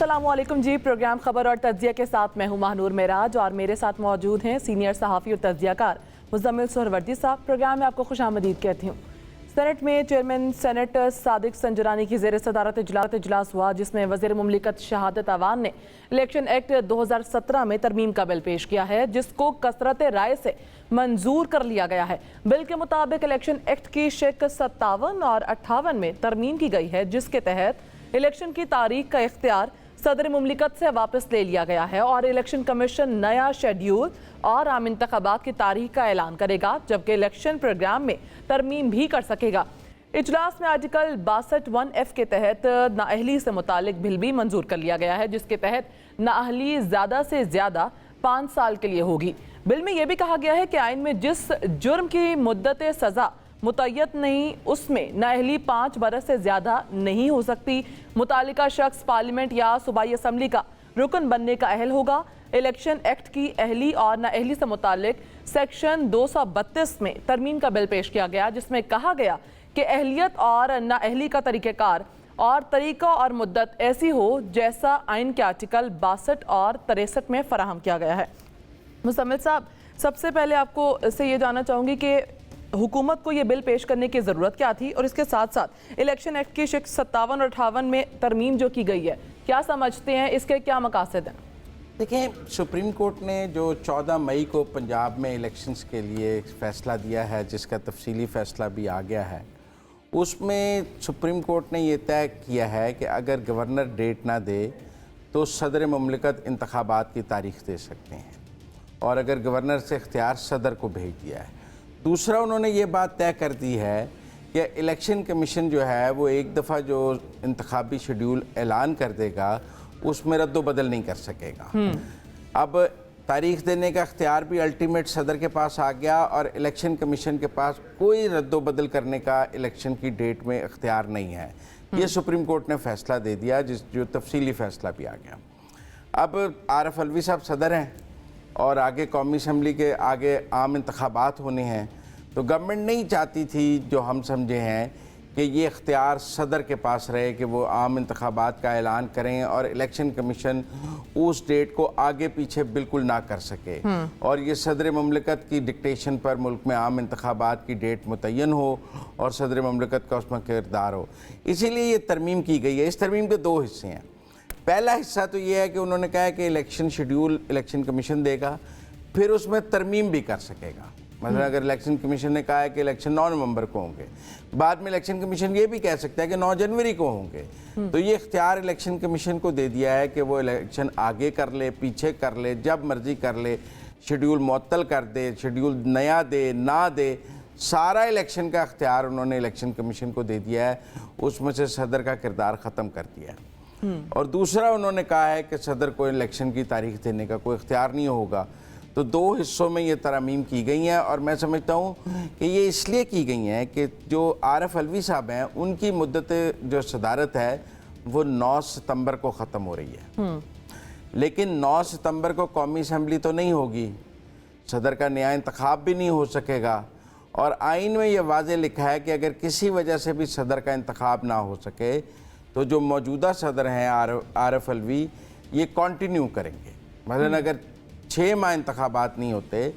अस्सलाम वालेकुम जी। प्रोग्राम खबर और तज्जिया के साथ मैं हूं महानूर मेराज और मेरे साथ मौजूद हैं सीनियर सहाफ़ी और तज्जियाकार मुज़म्मिल सोहरवर्दी साहब। प्रोग्राम में आपको खुशामदीद कहती हूँ। सेनेट में चेयरमैन सेनेट सादिक संजरानी की ज़ेर सदारत इजलास हुआ, जिसमें वज़ीर मुमलिकत शहादत अवान ने इलेक्शन एक्ट 2017 में तरमीम का बिल पेश किया है, जिसको कसरत राय से मंजूर कर लिया गया है। बिल के मुताबिक इलेक्शन एक्ट की शेक 57 और 58 में तरमीम की गई है, जिसके तहत इलेक्शन की तारीख का इख्तियार सदर मुमलिकत से वापस ले लिया गया है और इलेक्शन कमीशन नया शेड्यूल और आम इंतखाबात की तारीख का ऐलान करेगा, जबकि इलेक्शन प्रोग्राम में तरमीम भी कर सकेगा। इजलास में आर्टिकल 62(1)(f) के तहत नाअहली से मुतालिक बिल भी मंजूर कर लिया गया है, जिसके तहत नाअहली ज़्यादा से ज़्यादा 5 साल के लिए होगी। बिल में यह भी कहा गया है कि आइन में जिस जुर्म की मुद्दत सज़ा मुतय्यत नहीं, उसमें नाअहली 5 बरस से ज़्यादा नहीं हो सकती। मुतालिका शख्स पार्लियामेंट या सूबाई असम्बली का रुकन बनने का अहल होगा। इलेक्शन एक्ट की अहली और नाअहली से मुतालिक सेक्शन 232 में तरमीम का बिल पेश किया गया, जिसमें कहा गया कि अहलियत और नाअहली का तरीक़ेकार और तरीका और मुद्दत ऐसी हो जैसा आइन के आर्टिकल 62 और 63 में फराहम किया गया है। मुज़म्मिल साहब, सबसे पहले आपको से ये जानना चाहूँगी कि हुकूमत को ये बिल पेश करने की ज़रूरत क्या थी, और इसके साथ साथ इलेक्शन एक्ट की शेक 57 और 58 में तरमीम जो की गई है, क्या समझते हैं, इसके क्या मकासद हैं? देखें, सुप्रीम कोर्ट ने जो 14 मई को पंजाब में इलेक्शंस के लिए फ़ैसला दिया है, जिसका तफसीली फ़ैसला भी आ गया है, उसमें सुप्रीम कोर्ट ने ये तय किया है कि अगर गवर्नर डेट ना दे तो सदर मुमलिकत इंतखाबात की तारीख़ दे सकते हैं, और अगर गवर्नर से इख्तियार सदर को भेज दिया है। दूसरा, उन्होंने ये बात तय कर दी है कि इलेक्शन कमीशन जो है वो एक दफ़ा जो इंतखाबी शेड्यूल ऐलान कर देगा उसमें रद्दो बदल नहीं कर सकेगा। अब तारीख़ देने का इख्तियार भी अल्टीमेट सदर के पास आ गया और इलेक्शन कमीशन के पास कोई रद्दो बदल करने का इलेक्शन की डेट में इख्तियार नहीं है। ये सुप्रीम कोर्ट ने फ़ैसला दे दिया, जो तफसीली फ़ैसला भी आ गया। अब आरिफ अलवी साहब सदर हैं और आगे कौमी असम्बली के आगे आम इंतखाबात होने हैं, तो गवर्नमेंट नहीं चाहती थी, जो हम समझे हैं, कि ये इख्तियार सदर के पास रहे कि वो आम इंतखाबात का ऐलान करें और इलेक्शन कमीशन उस डेट को आगे पीछे बिल्कुल ना कर सके और ये सदर मुमलिकत की डिक्टेशन पर मुल्क में आम इंतखाबात की डेट मुतय्यन हो और सदर मुमलिकत का उसमें किरदार हो। इसीलिए ये तरमीम की गई है। इस तरमीम के 2 हिस्से हैं। पहला हिस्सा तो ये है कि उन्होंने कहा है कि इलेक्शन शेड्यूल इलेक्शन कमीशन देगा, फिर उसमें तरमीम भी कर सकेगा। मतलब अगर इलेक्शन कमीशन ने कहा है कि इलेक्शन 9 नवंबर को होंगे, बाद में इलेक्शन कमीशन ये भी कह सकता है कि 9 जनवरी को होंगे, तो ये इख्तियार इलेक्शन कमीशन को दे दिया है कि वो इलेक्शन आगे कर ले, पीछे कर ले, जब मर्जी कर ले, शेड्यूल मुअत्तल कर दे, शेड्यूल नया दे ना दे, सारा इलेक्शन का इख्तियार उन्होंने इलेक्शन कमीशन को दे दिया है। उसमें से सदर का किरदार ख़त्म कर दिया है। और दूसरा, उन्होंने कहा है कि सदर को इलेक्शन की तारीख देने का कोई इख्तियार नहीं होगा। तो 2 हिस्सों में ये तरमीम की गई हैं और मैं समझता हूँ कि ये इसलिए की गई हैं कि जो आरिफ अलवी साहब हैं, उनकी मुद्दत जो सदारत है वो 9 सितंबर को ख़त्म हो रही है। लेकिन 9 सितंबर को कौमी असम्बली तो नहीं होगी, सदर का नया इंतखाब भी नहीं हो सकेगा, और आइन में यह वाज़े लिखा है कि अगर किसी वजह से भी सदर का इंतखाब ना हो सके तो जो मौजूदा सदर हैं आरिफ अलवी, ये कंटिन्यू करेंगे। मतलब अगर 6 माह इंतखाबात नहीं होते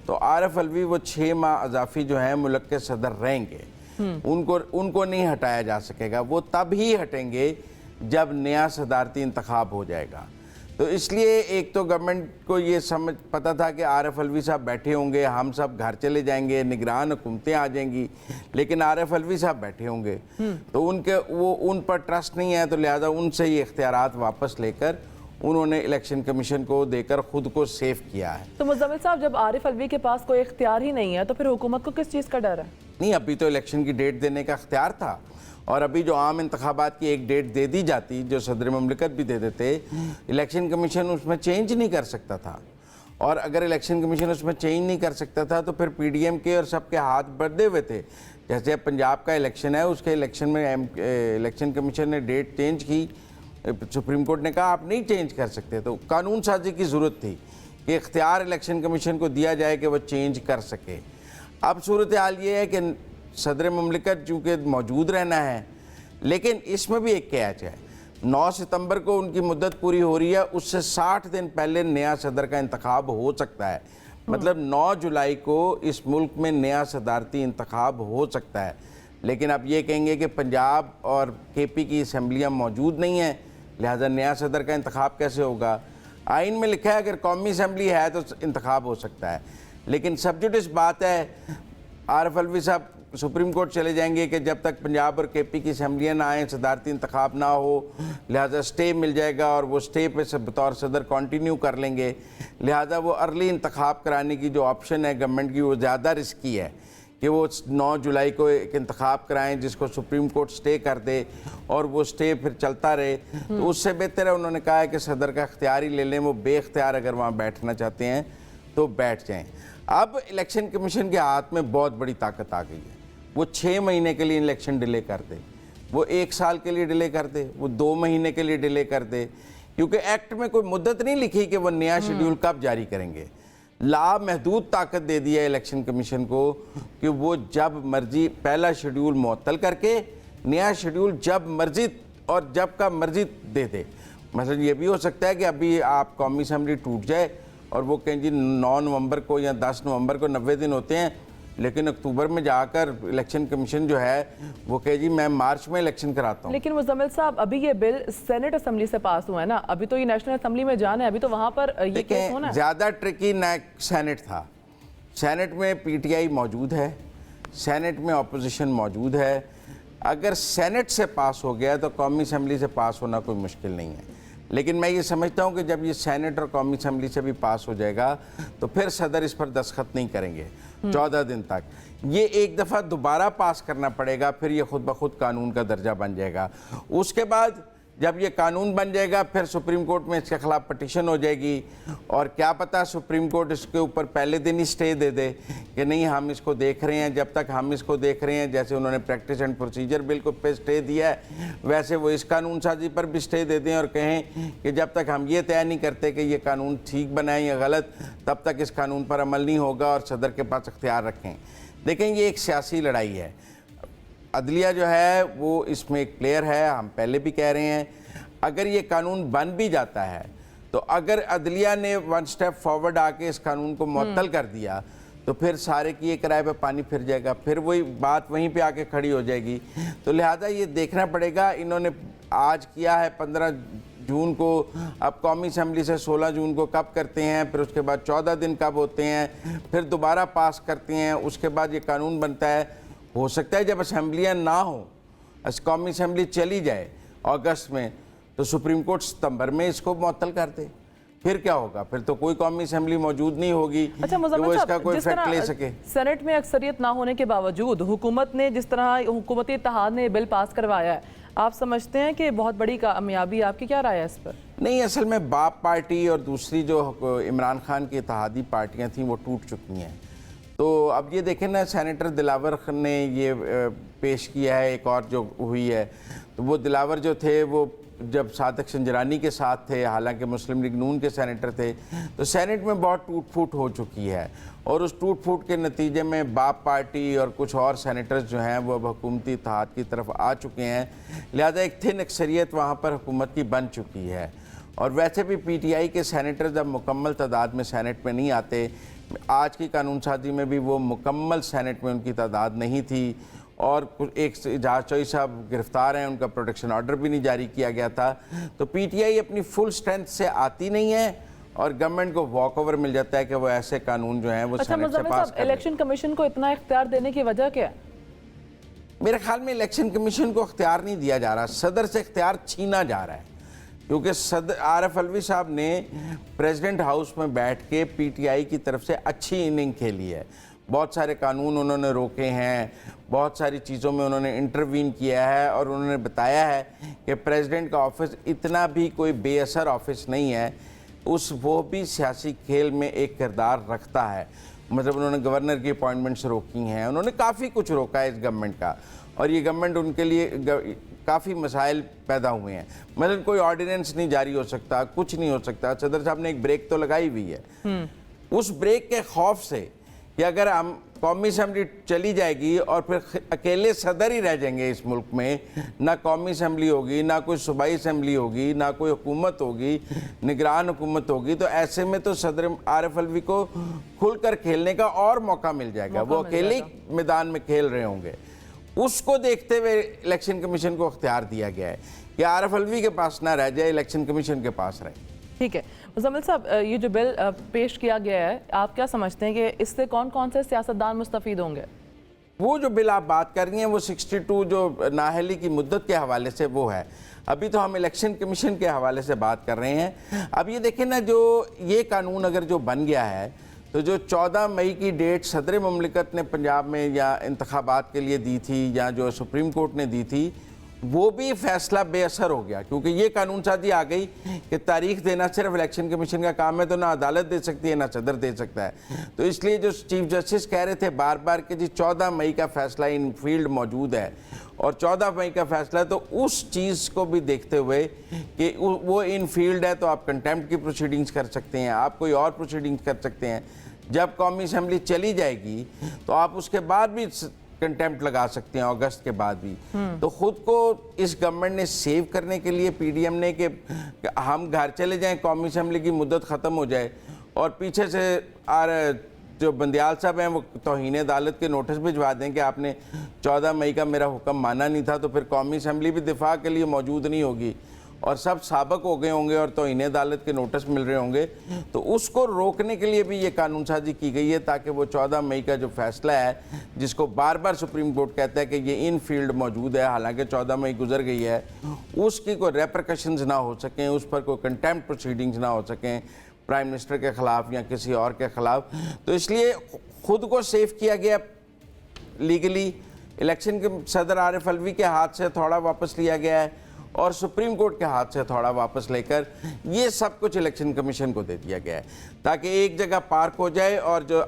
तो आरिफ अलवी वो 6 माह अजाफी जो हैं मुल्क के सदर रहेंगे। उनको नहीं हटाया जा सकेगा। वो तब ही हटेंगे जब नया सदारती इंतखाब हो जाएगा। तो इसलिए एक तो गवर्नमेंट को ये पता था कि आरिफ अलवी साहब बैठे होंगे, हम सब घर चले जाएंगे, निगरान हुकूमतें आ जाएंगी, लेकिन आरिफ अलवी साहब बैठे होंगे तो उन पर ट्रस्ट नहीं है, तो लिहाजा उनसे ये इख्तियारात वापस लेकर उन्होंने इलेक्शन कमीशन को देकर खुद को सेफ किया है। तो मुज़म्मिल साहब, जब आरिफ अलवी के पास कोई इख्तियार ही नहीं है तो फिर हुकूमत को किस चीज़ का डर है? नहीं, अभी तो इलेक्शन की डेट देने का इख्तियार था, और अभी जो आम इंतखाबात की एक डेट दे दी जाती, जो सदर मुमलिकत भी दे देते, इलेक्शन कमीशन उसमें चेंज नहीं कर सकता था। और अगर इलेक्शन कमीशन उसमें चेंज नहीं कर सकता था तो फिर PDM के और सबके हाथ बढ़े हुए थे। जैसे पंजाब का इलेक्शन है, उसके इलेक्शन में इलेक्शन कमीशन ने डेट चेंज की, सुप्रीम कोर्ट ने कहा आप नहीं चेंज कर सकते, तो कानून साजी की ज़रूरत थी कि इख्तियार इलेक्शन कमीशन को दिया जाए कि वह चेंज कर सके। अब सूरत हाल ये है कि सदर मुमलिकत चूँकि मौजूद रहना है, लेकिन इसमें भी एक कैच है। 9 सितंबर को उनकी मुद्दत पूरी हो रही है, उससे 60 दिन पहले नया सदर का इंतखाब हो सकता है। मतलब 9 जुलाई को इस मुल्क में नया सदारती इंतखाब हो सकता है। लेकिन आप ये कहेंगे कि पंजाब और केपी की असम्बलियाँ मौजूद नहीं हैं, लिहाजा नया सदर का इंतखाब कैसे होगा? आइन में लिखा है अगर कौमी असम्बली है तो इंतखाब हो सकता है। लेकिन सबजुडिस बात है, आरिफ अलवी साहब सुप्रीम कोर्ट चले जाएंगे कि जब तक पंजाब और केपी की असम्बलियाँ ना आएँ, सदारती इंतखाब ना हो, लिहाजा स्टे मिल जाएगा और वो स्टे पे बतौर सदर कंटिन्यू कर लेंगे। लिहाजा वो अर्ली इंतखाब कराने की जो ऑप्शन है गवर्नमेंट की, वो ज़्यादा रिस्की है कि वो 9 जुलाई को एक इंतखाब कराएं जिसको सुप्रीम कोर्ट स्टे कर दे और वो स्टे फिर चलता रहे। तो उससे बेहतर है, उन्होंने कहा है कि सदर का इख्तियार ही ले लें, वो बेख्तियार अगर वहाँ बैठना चाहते हैं तो बैठ जाएँ। अब इलेक्शन कमीशन के हाथ में बहुत बड़ी ताकत आ गई है। वो 6 महीने के लिए इलेक्शन डिले कर दे, वो 1 साल के लिए डिले कर दे, वो 2 महीने के लिए डिले कर दे, क्योंकि एक्ट में कोई मुद्दत नहीं लिखी कि वो नया शेड्यूल कब जारी करेंगे। ला महदूद ताकत दे दी है इलेक्शन कमीशन को कि वो जब मर्जी पहला शेड्यूल मुअत्तल करके नया शेड्यूल जब मर्जी और जब का मर्जी दे दे। मतलब ये भी हो सकता है कि अभी आप कौमी असम्बली टूट जाए और वो कहें जी 9 नवंबर को या 10 नवंबर को 90 दिन होते हैं, लेकिन अक्टूबर में जाकर इलेक्शन कमीशन जो है वो कहे जी मैं मार्च में इलेक्शन कराता हूँ। लेकिन मुजम्मिल साहब, अभी ये बिल सेनेट असम्बली से पास हुआ है ना, अभी तो ये नेशनल असम्बली में जाना है, अभी तो वहाँ पर ये केस होना है। ज़्यादा ट्रिकी सेनेट था। सेनेट में पीटीआई मौजूद है, सेनेट में अपोजिशन मौजूद है। अगर सेनेट से पास हो गया तो कौमी असम्बली से पास होना कोई मुश्किल नहीं है। लेकिन मैं ये समझता हूँ कि जब ये सेनेट और कौमी असम्बली से भी पास हो जाएगा तो फिर सदर इस पर दस्तखत नहीं करेंगे 14 दिन तक। ये एक दफ़ा दोबारा पास करना पड़ेगा, फिर ये खुद ब खुद कानून का दर्जा बन जाएगा। उसके बाद जब ये कानून बन जाएगा फिर सुप्रीम कोर्ट में इसके खिलाफ पटिशन हो जाएगी और क्या पता सुप्रीम कोर्ट इसके ऊपर पहले दिन ही स्टे दे दे कि नहीं हम इसको देख रहे हैं। जब तक हम इसको देख रहे हैं, जैसे उन्होंने प्रैक्टिस एंड प्रोसीजर बिल को पे स्टे दिया है, वैसे वो इस कानून साजी पर भी स्टे दे दें और कहें कि जब तक हम ये तय नहीं करते कि ये कानून ठीक बना है या गलत, तब तक इस कानून पर अमल नहीं होगा और सदर के पास इख्तियार रखें। देखें, ये एक सियासी लड़ाई है। अदलिया जो है वो इसमें एक प्लेयर है। हम पहले भी कह रहे हैं अगर ये कानून बन भी जाता है तो अगर अदलिया ने 1 स्टेप फॉरवर्ड आके इस कानून को मुअत्तल कर दिया तो फिर सारे की एक राय पे पानी फिर जाएगा, फिर वही बात वहीं पे आके खड़ी हो जाएगी। तो लिहाजा ये देखना पड़ेगा। इन्होंने आज किया है 15 जून को, अब कौमी असम्बली से 16 जून को कब करते हैं, फिर उसके बाद 14 दिन कब होते हैं, फिर दोबारा पास करते हैं, उसके बाद ये कानून बनता है। हो सकता है जब असम्बलियाँ ना हो, कौमी असम्बली चली जाए अगस्त में, तो सुप्रीम कोर्ट सितंबर में इसको मुअत्तल कर दे। फिर क्या होगा? फिर तो कोई कौमी असम्बली मौजूद नहीं होगी अच्छा, कि वो इसका कोई इफेक्ट ले सके। सेनेट में अक्सरियत ना होने के बावजूद हुकूमत ने जिस तरह हुकूमती इत्तेहाद ने बिल पास करवाया है, आप समझते हैं कि बहुत बड़ी कामयाबी? आपकी क्या राय है इस पर? नहीं, असल में बाप पार्टी और दूसरी जो इमरान खान की इत्तेहादी पार्टियाँ थीं वो टूट चुकी हैं। तो अब ये देखें ना, सेनेटर दिलावर ने ये पेश किया है एक और जो हुई है, तो वो दिलावर जो थे वो जब सादिक संजरानी के साथ थे, हालांकि मुस्लिम लीग नून के सेनेटर थे, तो सेनेट में बहुत टूट फूट हो चुकी है और उस टूट फूट के नतीजे में बाप पार्टी और कुछ और सेनेटर्स जो हैं वो अब हुकूमती इत्तेहाद की तरफ आ चुके हैं। लिहाजा एक थिन अक्सरियत वहाँ पर हुकूमत की बन चुकी है। और वैसे भी पीटीआई के सेनेटर जब मुकम्मल तादाद में सेनेट में नहीं आते, आज की कानून साजी में भी वो मुकम्मल सेनेट में उनकी तादाद नहीं थी और एक जहाज चौधरी साहब गिरफ्तार हैं, उनका प्रोटेक्शन ऑर्डर भी नहीं जारी किया गया था। तो पीटीआई अपनी फुल स्ट्रेंथ से आती नहीं है और गवर्नमेंट को वॉक ओवर मिल जाता है कि वो ऐसे कानून जो हैं वो सेनेट से पास कर। इलेक्शन कमीशन को इतना इख्तियार देने की वजह क्या है? मेरे ख्याल में इलेक्शन कमीशन को इख्तियार नहीं दिया जा रहा, सदर से इख्तियार छीना जा रहा है। क्योंकि सदर आरिफ अलवी साहब ने प्रेसिडेंट हाउस में बैठ के पीटीआई की तरफ से अच्छी इनिंग खेली है। बहुत सारे कानून उन्होंने रोके हैं, बहुत सारी चीज़ों में उन्होंने इंटरवीन किया है और उन्होंने बताया है कि प्रेसिडेंट का ऑफिस इतना भी कोई बेअसर ऑफिस नहीं है, वो भी सियासी खेल में एक किरदार रखता है। मतलब उन्होंने गवर्नर की अपॉइंटमेंट्स रोकी हैं, उन्होंने काफ़ी कुछ रोका है इस गवर्नमेंट का और ये गवर्नमेंट उनके लिए काफ़ी मसाइल पैदा हुए हैं। मतलब कोई ऑर्डिनेंस नहीं जारी हो सकता, कुछ नहीं हो सकता। सदर साहब ने एक ब्रेक तो लगाई हुई है, उस ब्रेक के खौफ से कि अगर हम कौमी असम्बली चली जाएगी और फिर अकेले सदर ही रह जाएंगे इस मुल्क में, ना कौमी असम्बली होगी, ना कोई सूबाई असम्बली होगी, ना कोई हुकूमत होगी, निगरान हुकूमत होगी, तो ऐसे में तो सदर आरिफ अलवी को खुलकर खेलने का और मौका मिल जाएगा। वो अकेले ही मैदान में खेल रहे होंगे। उसको देखते हुए इलेक्शन कमीशन को अख्तियार दिया गया है कि आरिफ अलवी के पास ना रह जाए, इलेक्शन कमीशन के पास रहे। ठीक है मुज़म्मिल साहब, ये जो बिल पेश किया गया है, आप क्या समझते हैं कि इससे कौन कौन से सियासतदान मुस्तफ़ीद होंगे? वो जो बिल आप बात कर रही हैं वो 62 जो नाअहली की मुद्दत के हवाले से वो है। अभी तो हम इलेक्शन कमीशन के हवाले से बात कर रहे हैं। अब ये देखें ना, जो ये कानून अगर जो बन गया है तो जो 14 मई की डेट सदर मुमलिकत ने पंजाब में या इंतखाबात के लिए दी थी या जो सुप्रीम कोर्ट ने दी थी, वो भी फैसला बेअसर हो गया, क्योंकि ये कानून साजी आ गई कि तारीख देना सिर्फ इलेक्शन कमीशन का काम है, तो ना अदालत दे सकती है ना सदर दे सकता है। तो इसलिए जो चीफ जस्टिस कह रहे थे बार बार कि जी 14 मई का फैसला इन फील्ड मौजूद है और 14 मई का फैसला है, तो उस चीज़ को भी देखते हुए कि वो इन फील्ड है तो आप कंटेम्प्ट की प्रोसीडिंग्स कर सकते हैं, आप कोई और प्रोसीडिंग्स कर सकते हैं। जब कौमी असम्बली चली जाएगी तो आप उसके बाद भी कंटेम्प्ट लगा सकते हैं, अगस्त के बाद भी। तो खुद को इस गवर्नमेंट ने सेव करने के लिए पीडीएम ने कि हम घर चले जाएं, कौमी असम्बली की मुद्दत ख़त्म हो जाए, और पीछे से जो बंदियाल साहब हैं वो तौहीन अदालत के नोटिस भिजवा दें कि आपने 14 मई का मेरा हुक्म माना नहीं था, तो फिर कौमी असम्बली भी दिफा के लिए मौजूद नहीं होगी और सब साबक हो गए होंगे और तौहीन अदालत के नोटिस मिल रहे होंगे। तो उसको रोकने के लिए भी ये कानून साजी की गई है, ताकि वो 14 मई का जो फैसला है, जिसको बार बार सुप्रीम कोर्ट कहता है कि ये इन फील्ड मौजूद है, हालांकि 14 मई गुजर गई है, उसकी कोई रेपरकशंस ना हो सकें, उस पर कोई कंटेम्प्ट प्रोसीडिंग्स ना हो सकें प्राइम मिनिस्टर के ख़िलाफ़ या किसी और के ख़िलाफ़। तो इसलिए खुद को सेफ किया गया लीगली। इलेक्शन के सदर आरिफ अलवी के हाथ से थोड़ा वापस लिया गया है और सुप्रीम कोर्ट के हाथ से थोड़ा वापस लेकर ये सब कुछ इलेक्शन कमीशन को दे दिया गया है, ताकि एक जगह पार्क हो जाए और जो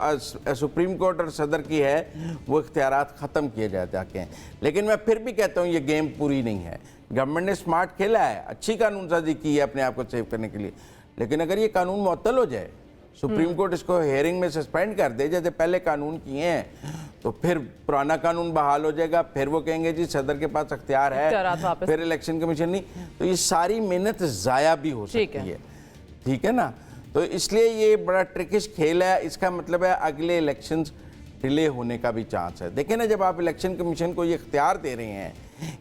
सुप्रीम कोर्ट और सदर की है वो इख्तियारात ख़त्म किए जाके हैं। लेकिन मैं फिर भी कहता हूँ ये गेम पूरी नहीं है। गवर्नमेंट ने स्मार्ट खेला है, अच्छी कानून साजी की है अपने आप को सेव करने के लिए, लेकिन अगर ये कानून मुअत्तल हो जाए, सुप्रीम कोर्ट इसको हेयरिंग में सस्पेंड कर दे जैसे पहले कानून किए हैं, तो फिर पुराना कानून बहाल हो जाएगा, फिर वो कहेंगे जी सदर के पास अख्तियार है, फिर इलेक्शन कमीशन नहीं, तो ये सारी मेहनत ज़ाया भी हो सकती है। ठीक है ना? तो इसलिए ये बड़ा ट्रिकिश खेल है। इसका मतलब है अगले इलेक्शंस डिले होने का भी चांस है। देखें ना, जब आप इलेक्शन कमीशन को ये इख्तियार दे रहे हैं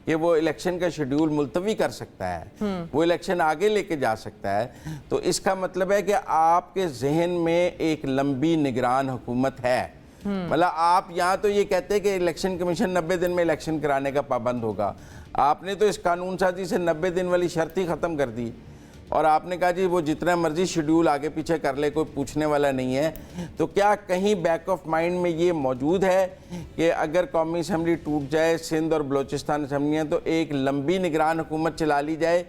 कि वो इलेक्शन का शेड्यूल मुलतवी कर सकता है, वो इलेक्शन आगे लेके जा सकता है, तो इसका मतलब है कि आपके जहन में एक लंबी निगरान हुकूमत है। मतलब आप यहाँ तो ये कहते हैं कि इलेक्शन कमीशन 90 दिन में इलेक्शन कराने का पाबंद होगा, आपने तो इस कानून साजी से 90 दिन वाली शर्त ही ख़त्म कर दी और आपने कहा जी वो जितना मर्जी शेड्यूल आगे पीछे कर ले, कोई पूछने वाला नहीं है। तो क्या कहीं बैक ऑफ माइंड में ये मौजूद है कि अगर कौमी असम्बली टूट जाए, सिंध और बलोचिस्तान असम्बलियाँ, तो एक लंबी निगरान हुकूमत चला ली जाए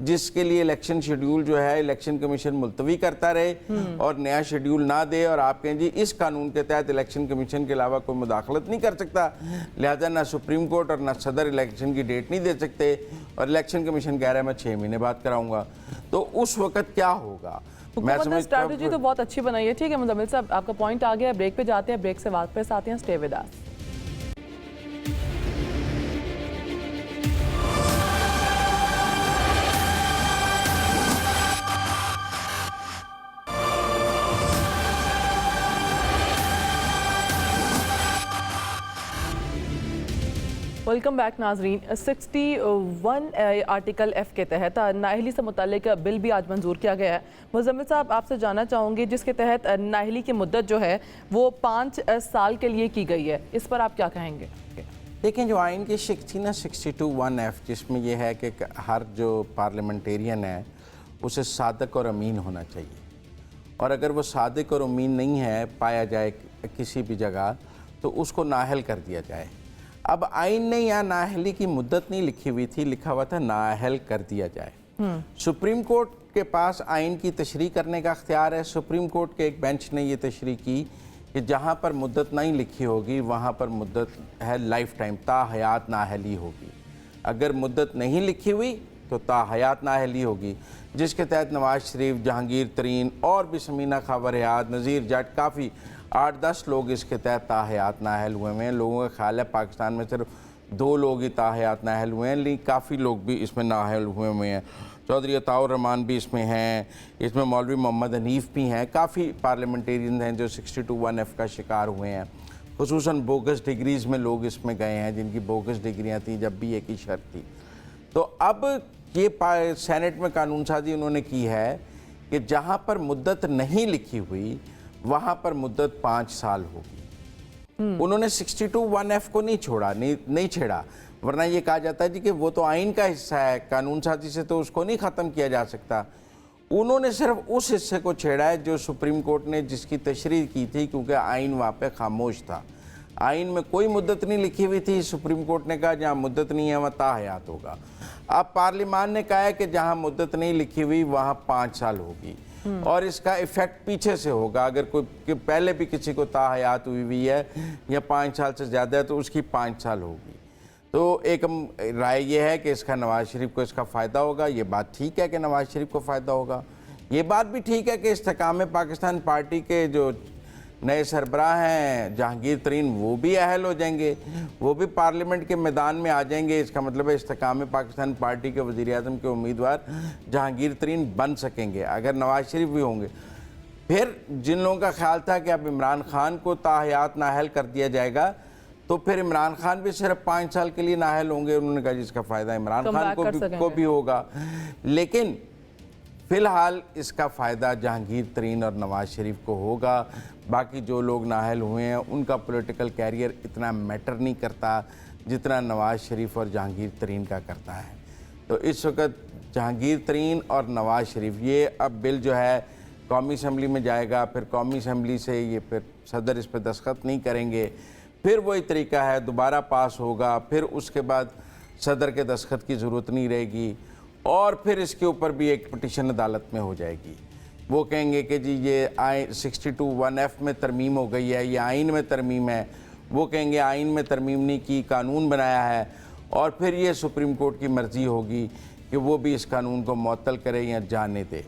जिसके लिए इलेक्शन शेड्यूल जो है इलेक्शन कमीशन मुलतवी करता रहे और नया शेड्यूल ना दे, और आप कहें जी इस कानून के तहत इलेक्शन कमीशन के अलावा कोई मुदाखलत नहीं कर सकता, लिहाजा ना सुप्रीम कोर्ट और ना सदर इलेक्शन की डेट नहीं दे सकते, और इलेक्शन कमीशन कह रहा है मैं 6 महीने बाद कराऊंगा। तो उस वक्त क्या होगा? मैं समझता हूं स्ट्रैटेजी तो बहुत अच्छी बनाई है। ठीक है मुज़म्मिल साहब, आपका पॉइंट आ गया, ब्रेक पे जाते हैं, ब्रेक से वापस आते हैं, stay with us. Welcome back नाजरीन। 61 आर्टिकल F के तहत नाअहली से मुतल्लिक बिल भी आज मंजूर किया गया है। मुज़म्मिल साहब, आपसे जानना चाहूँगी, जिसके तहत नाअहली की मुद्दत जो है वो 5 साल के लिए की गई है, इस पर आप क्या कहेंगे? देखें, जो आइन की शिक थी ना 62(1)(f), जिसमें यह है कि हर जो पार्लियामेंटेरियन है उसे सादक और अमीन होना चाहिए, और अगर वो सादक और अमीन नहीं है पाया जाए किसी भी जगह तो उसको नाअहल कर दिया जाए। अब आइन ने यहाँ नाअहली की मुद्दत नहीं लिखी हुई थी, लिखा हुआ था नाअहल कर दिया जाए। सुप्रीम कोर्ट के पास आइन की तशरीह करने का अख्तियार है। सुप्रीम कोर्ट के एक बेंच ने ये तशरीह की कि जहाँ पर मुद्दत नहीं लिखी होगी वहाँ पर मुद्दत है लाइफ टाइम, ताहयात नाअहली होगी। अगर मुद्दत नहीं लिखी हुई तो ताहयात नाअहली होगी, जिसके तहत नवाज शरीफ, जहांगीर तरीन और भी समीना खावर याद, नज़ीर जट, काफ़ी 8-10 लोग इसके तहत ताहयात नाअहल हुए हैं। लोगों का ख्याल है पाकिस्तान में सिर्फ 2 लोग ही ताहयात नाअहल हुए हैं, लेकिन काफ़ी लोग भी इसमें नाअहल हुए हैं। चौधरी अताउर रहमान भी इसमें हैं, इसमें मौलवी मोहम्मद हनीफ भी हैं, काफ़ी पार्लियामेंटेरियन हैं जो 62(1)F का शिकार हुए हैं। खुसूसन बोगस डिग्रीज़ में लोग इसमें गए हैं जिनकी बोगस डिग्रियां थी, जब भी एक ही शर्त थी। तो अब ये सेनेट में कानून साजी उन्होंने की है कि जहाँ पर मुद्दत नहीं लिखी हुई वहाँ पर मुद्दत 5 साल होगी। उन्होंने 62(1)F को नहीं छोड़ा, नहीं छेड़ा, वरना ये कहा जाता है जी कि वो तो आइन का हिस्सा है, कानून साजी से तो उसको नहीं ख़त्म किया जा सकता। उन्होंने सिर्फ उस हिस्से को छेड़ा है जो सुप्रीम कोर्ट ने जिसकी तशरीह की थी, क्योंकि आइन वहाँ पे खामोश था। आइन में कोई मुद्दत नहीं लिखी हुई थी। सुप्रीम कोर्ट ने कहा जहाँ मुद्दत नहीं है वहाँ ताहयात होगा। अब पार्लियामान ने कहा है कि जहाँ मुद्दत नहीं लिखी हुई वहाँ 5 साल होगी और इसका इफेक्ट पीछे से होगा। अगर कोई कि पहले भी किसी को ताहयात हुई है या 5 साल से ज़्यादा है तो उसकी 5 साल होगी। तो एक राय ये है कि इसका नवाज़ शरीफ को इसका फ़ायदा होगा। ये बात ठीक है कि नवाज़ शरीफ को फ़ायदा होगा। ये बात भी ठीक है कि इस्तेकाम पाकिस्तान पार्टी के जो नए सरबराह हैं जहांगीर तरीन, वो भी अहल हो जाएंगे, वो भी पार्लियामेंट के मैदान में आ जाएंगे। इसका मतलब है इस्तेकाम पाकिस्तान पार्टी के वज़ीर-ए-आज़म के उम्मीदवार जहांगीर तरीन बन सकेंगे अगर नवाज़ शरीफ भी होंगे। फिर जिन लोगों का ख्याल था कि अब इमरान खान को ताहयात नाअहल कर दिया जाएगा, तो फिर इमरान खान भी सिर्फ 5 साल के लिए नाअहल होंगे। उन्होंने कहा जिसका फ़ायदा इमरान खान को भी होगा। लेकिन फ़िलहाल इसका फ़ायदा जहांगीर तरीन और नवाज़ शरीफ को होगा। बाकी जो लोग नाअहल हुए हैं उनका पॉलिटिकल कैरियर इतना मैटर नहीं करता जितना नवाज़ शरीफ और जहांगीर तरीन का करता है। तो इस वक्त जहांगीर तरीन और नवाज़ शरीफ, ये अब बिल जो है कौमी असम्बली में जाएगा, फिर कौमी असम्बली से ये फिर सदर इस पर दस्तखत नहीं करेंगे, फिर वही तरीका है दोबारा पास होगा, फिर उसके बाद सदर के दस्तखत की ज़रूरत नहीं रहेगी और फिर इसके ऊपर भी एक पिटीशन अदालत में हो जाएगी। वो कहेंगे कि जी ये 62(1)F में तरमीम हो गई है, ये आइन में तरमीम है। वो कहेंगे आइन में तरमीम नहीं की, कानून बनाया है। और फिर ये सुप्रीम कोर्ट की मर्ज़ी होगी कि वो भी इस कानून को मुअत्तल करे या जाने दे।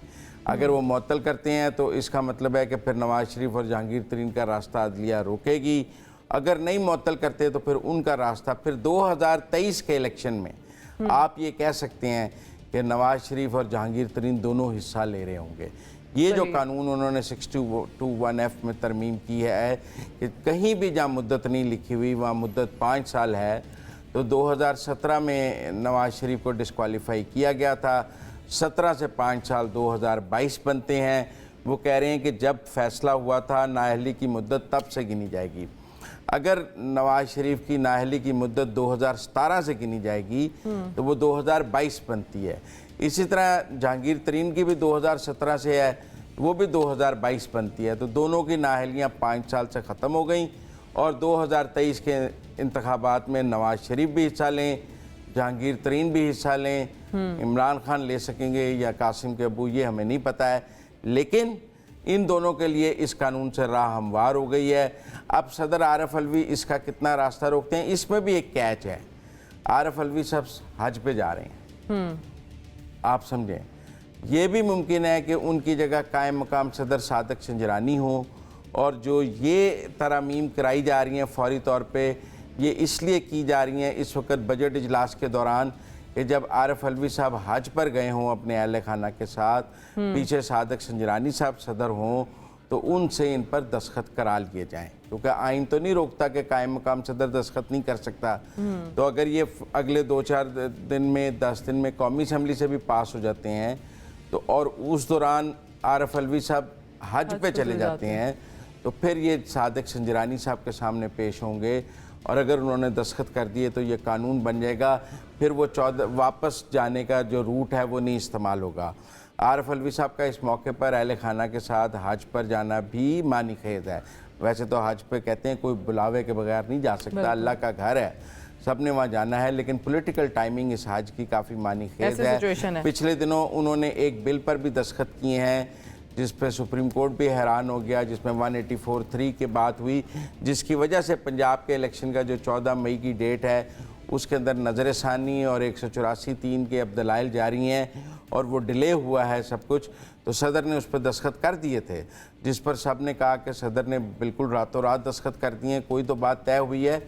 अगर वो मुअत्तल करते हैं तो इसका मतलब है कि फिर नवाज़ शरीफ और जहांगीर तरीन का रास्ता अदलिया रोकेगी। अगर नहीं मुअत्तल करते तो फिर उनका रास्ता फिर 2023 के इलेक्शन में आप ये कह सकते हैं कि नवाज़ शरीफ और जहांगीर तरीन दोनों हिस्सा ले रहे होंगे। ये जो कानून उन्होंने 62(1)F में तरमीम की है कि कहीं भी जहाँ मुद्दत नहीं लिखी हुई वहाँ मुद्दत 5 साल है, तो 2017 में नवाज़ शरीफ को डिस्क्वालीफाई किया गया था। 17 से 5 साल 2022 बनते हैं। वो कह रहे हैं कि जब फैसला हुआ था नाअहली की मुद्दत तब से गिनी जाएगी। अगर नवाज़ शरीफ की नाअहली की मुद्दत 2017 से गिनी जाएगी तो वो 2022 बनती है। इसी तरह जहांगीर तरीन की भी 2017 से है, वो भी 2022 बनती है। तो दोनों की नाअहलियाँ 5 साल से ख़त्म हो गई और 2023 के इंतखाबात में नवाज़ शरीफ भी हिस्सा लें, जहांगीर तरीन भी हिस्सा लें, इमरान खान ले सकेंगे या कासिम के अबू, ये हमें नहीं पता है। लेकिन इन दोनों के लिए इस कानून से राह हमवार हो गई है। अब सदर आरिफ अलवी इसका कितना रास्ता रोकते हैं, इसमें भी एक कैच है। आरिफ अलवी साहब हज पे जा रहे हैं, आप समझें। ये भी मुमकिन है कि उनकी जगह कायम मकाम सदर सादक संजरानी हो और जो ये तरामीम कराई जा रही हैं फौरी तौर पे, ये इसलिए की जा रही हैं इस वक्त बजट इजलास के दौरान कि जब आरिफ अलवी साहब हज पर गए हों अपने अहल खाना के साथ, पीछे सादक संजरानी साहब सदर हों, तो उनसे इन पर दस्तखत करा लिए जाएं, क्योंकि आइन तो नहीं रोकता कि कायम मकाम सदर दस्तखत नहीं कर सकता। तो अगर ये अगले 2-4 दिन में 10 दिन में कौमी असम्बली से भी पास हो जाते हैं तो और उस दौरान आरिफ अलवी साहब हज पे चले जाते हैं तो फिर ये सादक संजरानी साहब के सामने पेश होंगे और अगर उन्होंने दस्तखत कर दिए तो ये कानून बन जाएगा। फिर वो वापस जाने का जो रूट है वो नहीं इस्तेमाल होगा। आरिफ अलवी साहब का इस मौके पर अहल खाना के साथ हज पर जाना भी मानी खेज है। वैसे तो हज पे कहते हैं कोई बुलावे के बगैर नहीं जा सकता, अल्लाह का घर है, सब ने वहाँ जाना है, लेकिन पॉलिटिकल टाइमिंग इस हज की काफ़ी मानी खेज है। पिछले दिनों उन्होंने एक बिल पर भी दस्तखत किए हैं जिस पर सुप्रीम कोर्ट भी हैरान हो गया, जिसमें 184(3) की बात हुई, जिसकी वजह से पंजाब के इलेक्शन का जो 14 मई की डेट है اس کے اندر نظر ثانی اور 184(3) کے اب دلائل جاری ہیں اور وہ ڈیلے ہوا ہے سب کچھ، تو صدر نے اس پہ دستخط کر دیے تھے، جس پر سب نے کہا کہ صدر نے بالکل راتوں رات دستخط کر دیے، کوئی تو بات طے ہوئی ہے۔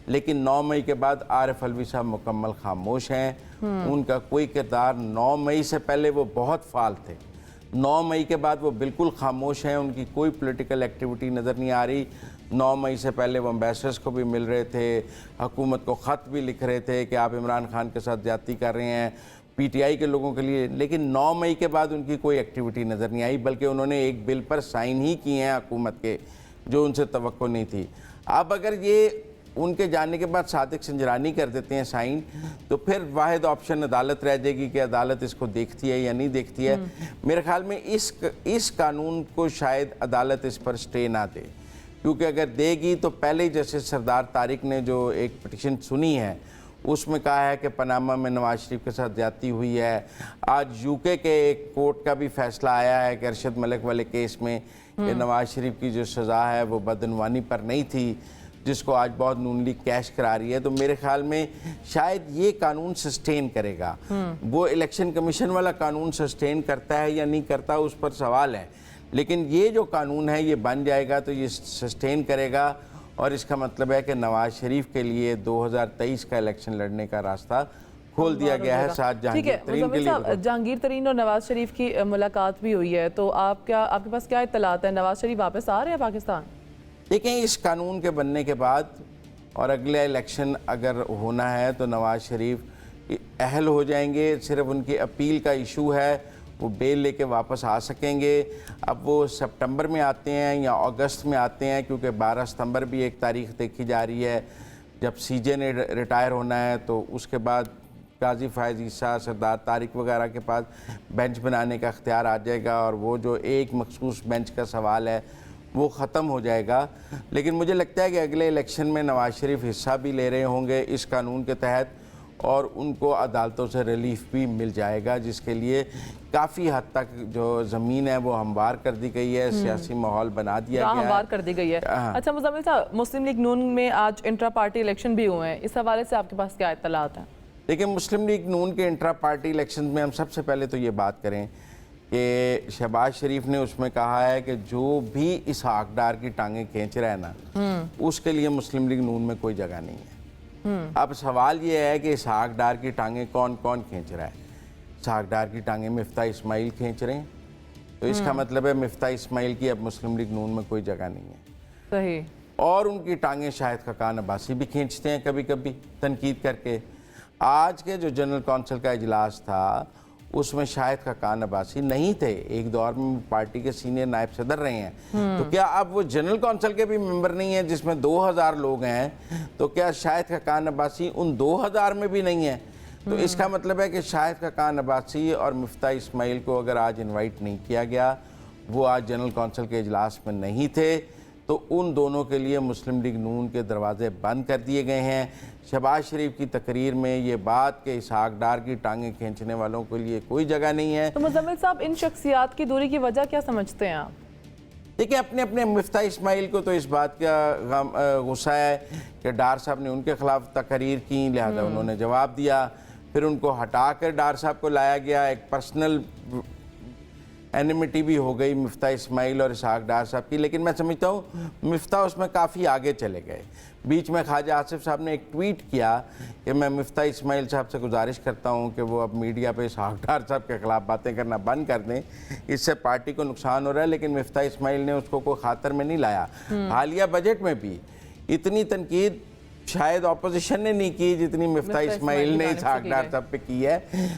لیکن 9 مئی کے بعد عارف علوی صاحب مکمل خاموش ہیں، ان کا کوئی کردار 9 مئی سے پہلے وہ بہت فعال تھے، 9 مئی کے بعد وہ بالکل خاموش ہیں، ان کی کوئی پولیٹیکل ایکٹیویٹی نظر نہیں آ رہی۔ 9 مئی سے پہلے وہ امبیسڈرز کو بھی مل رہے تھے، حکومت کو خط بھی لکھ رہے تھے کہ آپ عمران خان کے ساتھ زیادتی کر رہے ہیں، پی ٹی آئی کے لوگوں کے لیے، لیکن 9 مئی کے بعد ان کی کوئی ایکٹیویٹی نظر نہیں آئی، بلکہ انہوں نے ایک بل پر سائن ہی کیے ہیں حکومت کے، جو ان سے توقع نہیں تھی۔ اب اگر یہ ان کے جانے کے بعد صادق سنجرانی کر دیتے ہیں سائن، تو پھر واحد آپشن عدالت رہ جائے گی کہ عدالت اس کو دیکھتی ہے یا نہیں دیکھتی ہے۔ میرے خیال میں اس قانون کو شاید عدالت اس پر سٹے نہ دے، کیونکہ اگر دے گی تو پہلے ہی جسٹس سردار طارق نے جو ایک پٹیشن سنی ہے اس میں کہا ہے کہ پاناما میں نواز شریف کے ساتھ زیادتی ہوئی ہے۔ آج یو کے ایک کورٹ کا بھی فیصلہ آیا ہے کہ ارشد ملک والے کیس میں کہ نواز شریف کی جو سزا ہے وہ بدعنوانی پر نہیں تھی، جس کو آج بہت نون لیگ کیش کرا رہی ہے۔ تو میرے خیال میں شاید یہ قانون سسٹین کرے گا، وہ الیکشن کمیشن والا قانون سسٹین کرتا ہے یا نہیں کرتا اس پر سوال ہے، لیکن یہ جو قانون ہے یہ بن جائے گا تو یہ سسٹین کرے گا، اور اس کا مطلب ہے کہ نواز شریف کے لیے 2023 کا الیکشن لڑنے کا راستہ کھول دیا گیا ہے، ساتھ جہانگیر ترین کے لیے۔ جہانگیر ترین اور نواز شریف کی ملاقات بھی ہوئی ہے، تو آپ کے پاس کیا اطلاعات ہیں؟ نواز شریف واپس آ رہے ہیں پاکستان؟ دیکھیں، اس قانون کے بننے کے بعد اور اگلے الیکشن اگر ہونا ہے تو نواز شریف اہل ہو جائیں گے، صرف ان کی اپیل کا ایشو ہے، وہ بیل لے کے واپس آ سکیں گے۔ اب وہ سپٹمبر میں آتے ہیں یا اگست میں آتے ہیں، کیونکہ 12 ستمبر بھی ایک تاریخ دیکھی جا رہی ہے جب سی جے نے ریٹائر ہونا ہے، تو اس کے بعد قاضی فائز عیسیٰ، سردار طارق وغیرہ کے پاس بینچ بنانے کا اختیار آ جائے گا، اور وہ جو ایک مخصوص بینچ کا سوال ہے وہ ختم ہو جائے گا۔ لیکن مجھے لگتا ہے کہ اگلے الیکشن میں نواز شریف حصہ بھی لے رہے ہوں گے اس قانون کے تحت، اور ان کو عدالتوں سے ریلیف بھی مل جائے گا، جس کے لیے کافی حد تک جو زمین ہے وہ ہموار کر دی گئی ہے، سیاسی ماحول بنا دیا گیا ہے، ہموار کر دی گئی ہے۔ اچھا مزمل صاحب، مسلم لیگ نون میں آج انٹرا پارٹی الیکشن بھی ہوئے ہیں، اس حوالے سے آپ کے پاس کیا اطلاعات ہیں؟ لیکن مسلم لیگ نون کے انٹرا پارٹی الیکشن میں ہم سب سے پہلے تو یہ بات کریں کہ شہباز شریف نے اس میں کہا ہے کہ جو بھی اسحاق ڈار کی ٹانگیں کھینچ رہا ہے نا، اس کے لیے مسلم لیگ نون میں کوئی جگہ نہیں ہے۔ اب سوال یہ ہے کہ اسحاق ڈار کی ٹانگیں کون کون کھینچ رہا ہے؟ اسحاق ڈار کی ٹانگیں مفتاح اسماعیل کھینچ رہے ہیں، تو اس کا مطلب ہے مفتاح اسماعیل کی اب مسلم لیگ نون میں کوئی جگہ نہیں ہے۔ صحیح۔ اور ان کی ٹانگیں شاہد خاقان عباسی بھی کھینچتے ہیں کبھی کبھی تنقید کر کے۔ آج کے جو جنرل کونسل کا اجلاس تھا اس میں شاہد خاقان عباسی نہیں تھے، ایک دور میں پارٹی کے سینئر نائب صدر رہے ہیں، تو کیا اب وہ جنرل کونسل کے بھی ممبر نہیں ہیں جس میں 2000 لوگ ہیں؟ تو کیا شاہد خاقان عباسی ان 2000 میں بھی نہیں ہیں؟ تو اس کا مطلب ہے کہ شاہد خاقان عباسی اور مفتاح اسماعیل کو اگر آج انوائٹ نہیں کیا گیا، وہ آج جنرل کونسل کے اجلاس میں نہیں تھے، تو ان دونوں کے لیے مسلم لیگ نون کے دروازے بند کر دیے گئے ہیں۔ شہباز شریف کی تقریر میں یہ بات کہ اسحاق ڈار کی ٹانگیں کھینچنے والوں کے لیے کوئی جگہ نہیں ہے۔ تو مزمل صاحب، ان شخصیات کی دوری کی وجہ کیا سمجھتے ہیں آپ؟ دیکھیں، اپنے مفتاح اسماعیل کو تو اس بات کا غصہ ہے کہ ڈار صاحب نے ان کے خلاف تقریر کی، لہذا انہوں نے جواب دیا، پھر ان کو ہٹا کر ڈار صاحب کو لایا گیا، ایک پرسنل اینیمیٹی بھی ہو گئی مفتاح اسماعیل اور اسحاق ڈار صاحب کی۔ لیکن میں سمجھتا ہوں مفتاح اس میں کافی آگے چلے گئے۔ بیچ میں خواجہ آصف صاحب نے ایک ٹویٹ کیا کہ میں مفتاح اسماعیل صاحب سے گزارش کرتا ہوں کہ وہ اب میڈیا پہ اسحاق ڈار صاحب کے خلاف باتیں کرنا بند کر دیں، اس سے پارٹی کو نقصان ہو رہا ہے۔ لیکن مفتاح اسماعیل نے اس کو کوئی خاطر میں نہیں لایا۔ حالیہ بجٹ میں بھی اتنی تنقید شاید اپوزیشن نے نہیں کی جتنی مفتاح اسماعیل نے اسحاق ڈار صاحب پہ کی ہے۔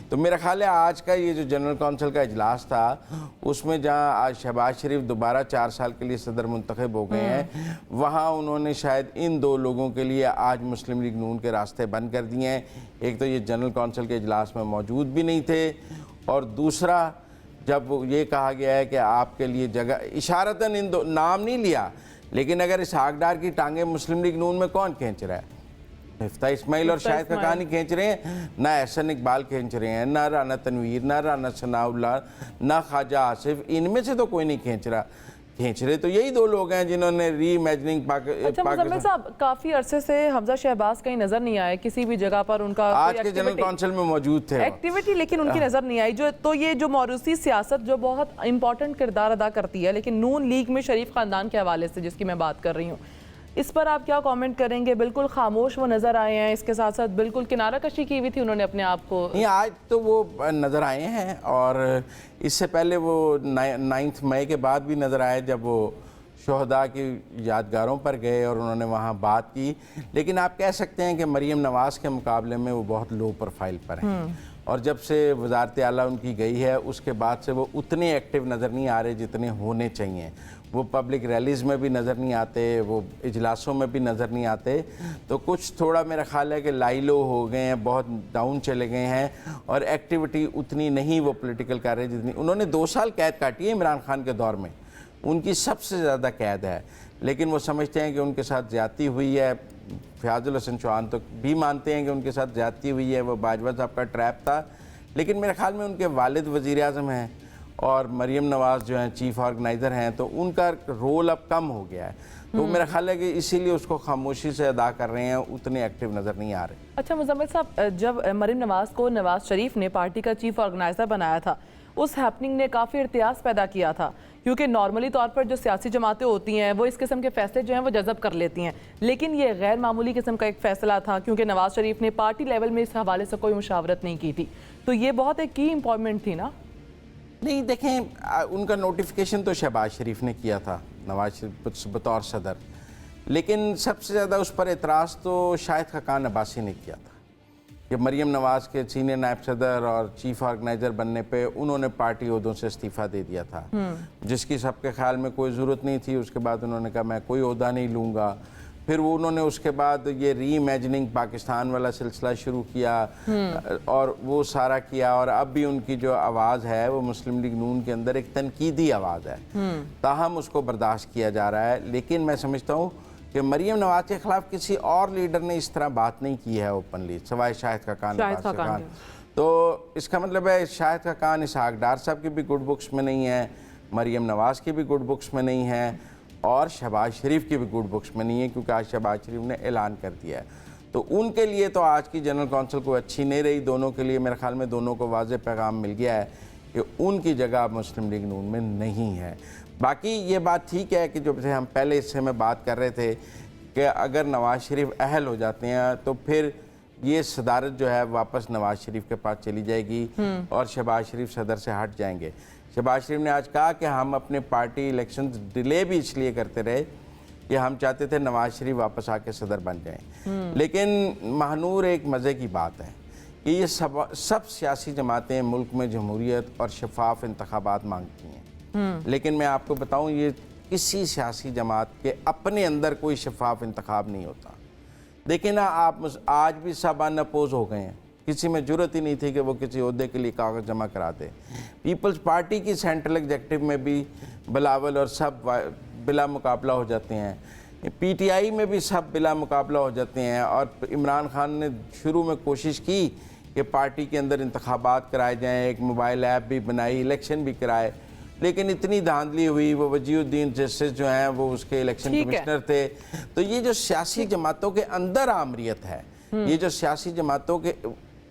تو میرا خیال ہے آج کا یہ جو جنرل کونسل کا اجلاس تھا اس میں جہاں آج شہباز شریف دوبارہ 4 سال کے لیے صدر منتخب ہو گئے ہیں، وہاں انہوں نے شاید ان 2 لوگوں کے لیے آج مسلم لیگ نون کے راستے بند کر دیے ہیں۔ ایک تو یہ جنرل کونسل کے اجلاس میں موجود بھی نہیں تھے، اور دوسرا جب یہ کہا گیا ہے کہ آپ کے لیے جگہ، اشارتاً ان 2 نام نہیں لیا، لیکن اگر اسحاق ڈار کی ٹانگیں مسلم لیگ نون میں کون کھینچ رہا ہے؟ مفتاح اسماعیل اور شاہد خاقان ہی کھینچ رہے ہیں، نہ احسن اقبال کھینچ رہے ہیں، نہ رانا تنویر، نہ رانا ثناء اللہ، نہ خواجہ آصف، ان میں سے تو کوئی نہیں کھینچ رہا۔ खींच रहे। तो यही दो लोग हैं जिन्होंने री इमेजिनिंग अच्छा मुजम्मिल साहब, काफी अरसे से हमजा शहबाज कहीं नजर नहीं आए किसी भी जगह पर, उनका आज के जनरल काउंसिल में मौजूद थे एक्टिविटी, लेकिन उनकी नजर नहीं आई। जो तो ये जो मौरूसी सियासत जो बहुत इंपॉर्टेंट किरदार अदा करती है, लेकिन नून लीग में शरीफ खानदान के हवाले से जिसकी मैं बात कर रही हूँ, इस पर आप क्या कमेंट करेंगे? बिल्कुल खामोश वो नजर आए हैं, इसके साथ साथ बिल्कुल किनारा कशी की हुई थी उन्होंने अपने आप को। नहीं, आज तो वो नज़र आए हैं, और इससे पहले वो 9 मई के बाद भी नज़र आए जब वो शोहदा की यादगारों पर गए और उन्होंने वहाँ बात की। लेकिन आप कह सकते हैं कि मरीम नवाज़ के मुकाबले में वो बहुत लो प्रोफाइल पर हैं, और जब से वज़ारत आला उनकी गई है उसके बाद से वो उतने एक्टिव नज़र नहीं आ रहे जितने होने चाहिए। वो पब्लिक रैलीज़ में भी नज़र नहीं आते, वो इजलासों में भी नज़र नहीं आते। तो कुछ थोड़ा मेरा ख्याल है कि लाइलो हो गए हैं, बहुत डाउन चले गए हैं, और एक्टिविटी उतनी नहीं वो पॉलिटिकल कर रहे जितनी उन्होंने 2 साल कैद काटी है इमरान खान के दौर में, उनकी सबसे ज़्यादा कैद है। लेकिन वो समझते हैं कि उनके साथ ज़्यादती हुई है। फयाजुल हसन चौहान तो भी मानते हैं कि उनके साथ ज़्यादती हुई है, वो बाजवा साहब का ट्रैप था। लेकिन मेरे ख्याल में उनके वालिद वज़ीर आज़म हैं और मरीम नवाज़ जो हैं चीफ़ ऑर्गेनाइज़र हैं, तो उनका रोल अब कम हो गया है। तो मेरा ख्याल है कि इसीलिए उसको खामोशी से अदा कर रहे हैं, उतने एक्टिव नज़र नहीं आ रहे। अच्छा मुजम्मिल साहब, जब मरीम नवाज़ को नवाज़ शरीफ ने पार्टी का चीफ ऑर्गेनाइज़र बनाया था, उस हैपनिंग ने काफ़ी इर्तियाज़ पैदा किया था, क्योंकि नॉर्मली तौर पर जो सियासी जमातें होती हैं वो इस किस्म के फैसले जो हैं वो जज़ब कर लेती हैं, लेकिन ये गैर मामूली किस्म का एक फ़ैसला था क्योंकि नवाज़ शरीफ ने पार्टी लेवल में इस हवाले से कोई मुशावरत नहीं की थी। तो ये बहुत एक की इंपॉर्टेंट थी ना? नहीं, देखें, उनका नोटिफिकेशन तो शहबाज शरीफ ने किया था नवाज शरीफ बतौर सदर, लेकिन सबसे ज़्यादा उस पर एतराज़ तो शाहिद खाकान अब्बासी ने किया था कि मरीम नवाज़ के सीनियर नायब सदर और चीफ ऑर्गेनाइज़र बनने पे उन्होंने पार्टी ओहदों से इस्तीफ़ा दे दिया था, जिसकी सबके ख्याल में कोई ज़रूरत नहीं थी। उसके बाद उन्होंने कहा मैं कोई ओहदा नहीं लूँगा। फिर वो उन्होंने उसके बाद ये री इमेजिनिंग पाकिस्तान वाला सिलसिला शुरू किया और वो सारा किया, और अब भी उनकी जो आवाज़ है वो मुस्लिम लीग नून के अंदर एक तनकीदी आवाज़ है, ताहम उसको बर्दाश्त किया जा रहा है। लेकिन मैं समझता हूँ कि मरीम नवाज़ के ख़िलाफ़ किसी और लीडर ने इस तरह बात नहीं की है ओपनली, सवाए शाहिद खाकान। तो इसका मतलब है शाहिद खाकान इसहाक डार साहब की भी गुड बुक्स में नहीं है, मरीम नवाज़ की भी गुड बुक्स में नहीं है, और शहबाज शरीफ की भी गुड बुक्स में नहीं है, क्योंकि आज शहबाज शरीफ ने ऐलान कर दिया है। तो उनके लिए तो आज की जनरल काउंसिल को अच्छी नहीं रही। दोनों के लिए मेरे ख्याल में दोनों को वाज़ेह पैगाम मिल गया है कि उनकी जगह मुस्लिम लीग नून में नहीं है। बाकी ये बात ठीक है कि जो हम पहले इससे में बात कर रहे थे कि अगर नवाज़ शरीफ अहल हो जाते हैं तो फिर ये सदारत जो है वापस नवाज़ शरीफ के पास चली जाएगी और शहबाज शरीफ सदर से हट जाएंगे। शहबाज शरीफ ने आज कहा कि हम अपने पार्टी इलेक्शन डिले भी इसलिए करते रहे कि हम चाहते थे नवाज़ शरीफ वापस आके सदर बन जाएं। लेकिन महानूर एक मज़े की बात है कि ये सब सियासी जमातें मुल्क में जमहूरियत और शफाफ इंतखाबात मांगती हैं, लेकिन मैं आपको बताऊं ये किसी सियासी जमात के अपने अंदर कोई शफाफ इंतखाब नहीं होता। देखिए ना, आप आज भी सब अनअपोज हो गए हैं, किसी में जुर्रत ही नहीं थी कि वो किसी ओहदे के लिए कागज़ जमा कराते। पीपल्स पार्टी की सेंट्रल एग्जेक्टिव में भी बिलावल और सब बिला मुकाबला हो जाते हैं, पीटीआई में भी सब बिला मुकाबला हो जाते हैं। और इमरान खान ने शुरू में कोशिश की कि पार्टी के अंदर इंतखाबात कराए जाएँ, एक मोबाइल ऐप भी बनाई, इलेक्शन भी कराए, लेकिन इतनी धांधली हुई। वो वजीउद्दीन जस्टिस जो हैं वो उसके इलेक्शन कमिश्नर थे। तो ये जो सियासी जमातों के अंदर आमरीत है, ये जो सियासी जमातों के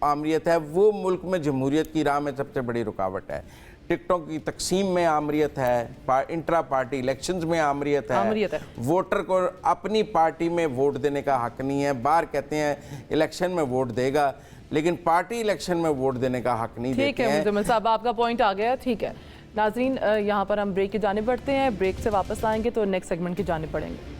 आमरीत है, वो मुल्क में जमहूरियत की राह में सबसे बड़ी रुकावट है। टिकटों की तकसीम में आमरीत है, इंट्रा पार्टी इलेक्शंस में आमरीत है। वोटर को अपनी पार्टी में वोट देने का हक नहीं है। बाहर कहते हैं इलेक्शन में वोट देगा, लेकिन पार्टी इलेक्शन में वोट देने का हक नहीं देते हैं। ठीक है मुजम्मिल साहब, आपका पॉइंट आ गया। ठीक है नाज़रीन, यहाँ पर हम ब्रेक की जानिब बढ़ते हैं। ब्रेक से वापस आएंगे तो नेक्स्ट सेगमेंट की जानिब बढ़ेंगे।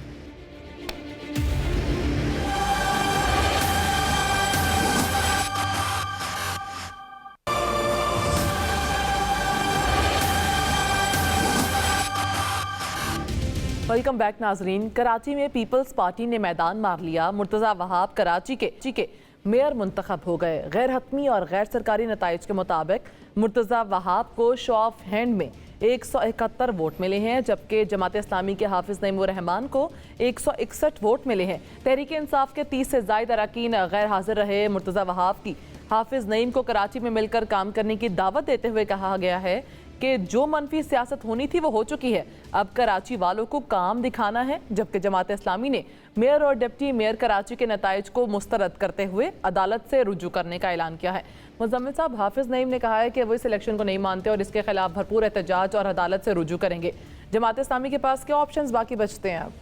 वेलकम बैक नाजरीन। कराची में पीपल्स पार्टी ने मैदान मार लिया। मुर्तज़ा वहाब कराची के मेयर मुंतखब हो गए। गैर हतमी और गैर सरकारी नताइज के मुताबिक मुर्तज़ा वहाब को शो ऑफ हैंड में 171 वोट मिले हैं, जबकि जमात इस्लामी के हाफिज़ नईमुर रहमान को 161 वोट मिले हैं। तहरीक इंसाफ के 30 से ज़ायद अरकान गैर हाजिर रहे। मुर्तज़ा वहाब की हाफिज़ नईम को कराची में मिलकर काम करने की दावत देते हुए कहा गया है कि जो मनफी सियासत होनी थी वो हो चुकी है, अब कराची वालों को काम दिखाना है। जबकि जमात इस्लामी ने मेयर और डिप्टी मेयर कराची के नताइज को मुस्तरद करते हुए अदालत से रुजू करने का ऐलान किया है। मुज़म्मिल साहब, हाफिज नईम ने कहा है कि वो इस इलेक्शन को नहीं मानते और इसके खिलाफ भरपूर एहतजाज और अदालत से रुजू करेंगे। जमात इस्लामी के पास क्या ऑप्शंस बाकी बचते हैं अब?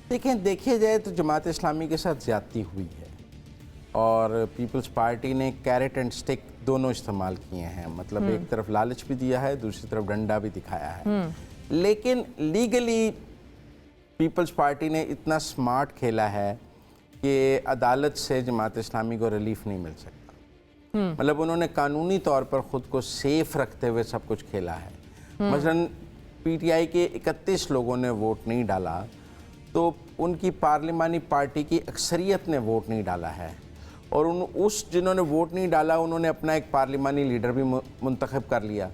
देखिए जाए तो जमात इस्लामी के साथ ज़्यादती हुई है और पीपल्स पार्टी ने कैरेट एंड स्टिक दोनों इस्तेमाल किए हैं। मतलब एक तरफ लालच भी दिया है, दूसरी तरफ डंडा भी दिखाया है। लेकिन लीगली पीपल्स पार्टी ने इतना स्मार्ट खेला है कि अदालत से जमात इस्लामी को रिलीफ नहीं मिल सकता। मतलब उन्होंने कानूनी तौर पर ख़ुद को सेफ रखते हुए सब कुछ खेला है। मसलन पीटीआई के 31 लोगों ने वोट नहीं डाला तो उनकी पार्लिमानी पार्टी की अक्सरियत ने वोट नहीं डाला है और जिन्होंने वोट नहीं डाला उन्होंने अपना एक पार्लिमानी लीडर भी मुंतखब कर लिया।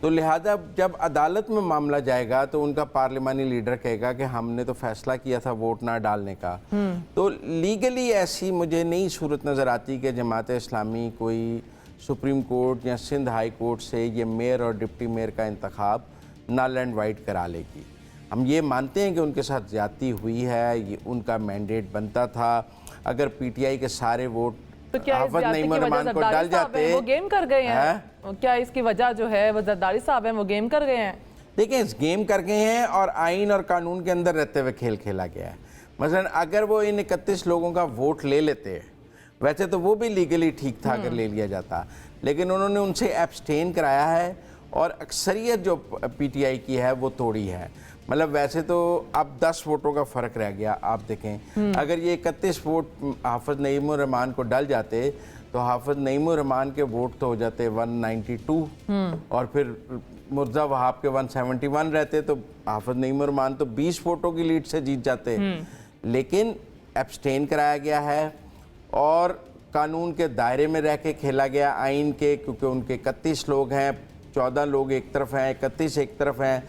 तो लिहाजा जब अदालत में मामला जाएगा तो उनका पार्लिमानी लीडर कहेगा कि हमने तो फैसला किया था वोट ना डालने का। तो लीगली ऐसी मुझे नई सूरत नज़र आती कि जमात इस्लामी कोई सुप्रीम कोर्ट या सिंध हाई कोर्ट से ये मेयर और डिप्टी मेयर का इंतखाब नल एंड वाइट करा लेगी। हम ये मानते हैं कि उनके साथ ज़्यादती हुई है, ये उनका मैंडेट बनता था। अगर पीटीआई के सारे वोट तो क्या हाफिज नईम रहमान को डाल जाते, वो गेम कर गए हैं? क्या इसकी वजह जो है वो जरदारी साहब हैं, वो गेम कर गए हैं? देखिए, इस गेम कर गए हैं और आइन और कानून के अंदर रहते हुए खेल खेला गया है। मसलन अगर वो इन 31 लोगों का वोट ले लेते, वैसे तो वो भी लीगली ठीक था अगर ले लिया जाता, लेकिन उन्होंने उनसे एब्सटेन कराया है और अक्सरियत जो पीटीआई की है वो तोड़ी है। मतलब वैसे तो अब 10 वोटों का फ़र्क रह गया। आप देखें, अगर ये 31 वोट हाफिज नईम रहमान को डल जाते तो हाफिज नईम रहमान के वोट तो हो जाते 192 और फिर मुर्जा वहाब के 171 रहते तो हाफिज नईम रहमान तो 20 वोटों की लीड से जीत जाते। लेकिन एब्सटेन कराया गया है और कानून के दायरे में रह के खेला गया आइन के, क्योंकि उनके 31 लोग हैं, 14 लोग एक तरफ हैं, 31 एक तरफ हैं,